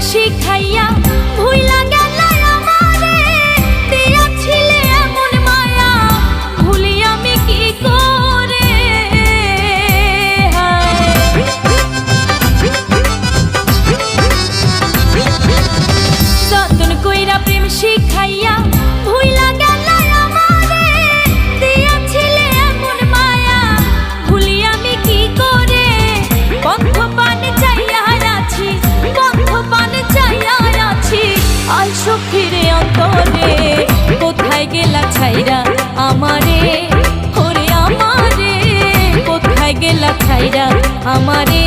শিখাইয়া ভুইলা গেলা আমারে, দিয়াছিলে এমন মায়া ভুলি আমি কি করে। যতন কইরা প্রেম শিখাইয়া ভুইলা গেলা আমারে, দিয়াছিলে এমন মায়া ভুলি আমি কি করে। বন্ধ পানে চাইয়া আছি, বন্ধ পানে চাইয়া আছি, আইসো ফিরে অন্তরে। কোথায় গেলা ছাইরা আমারে, ওরে আমারে, কোথায় গেলা ছাইরা আমারে।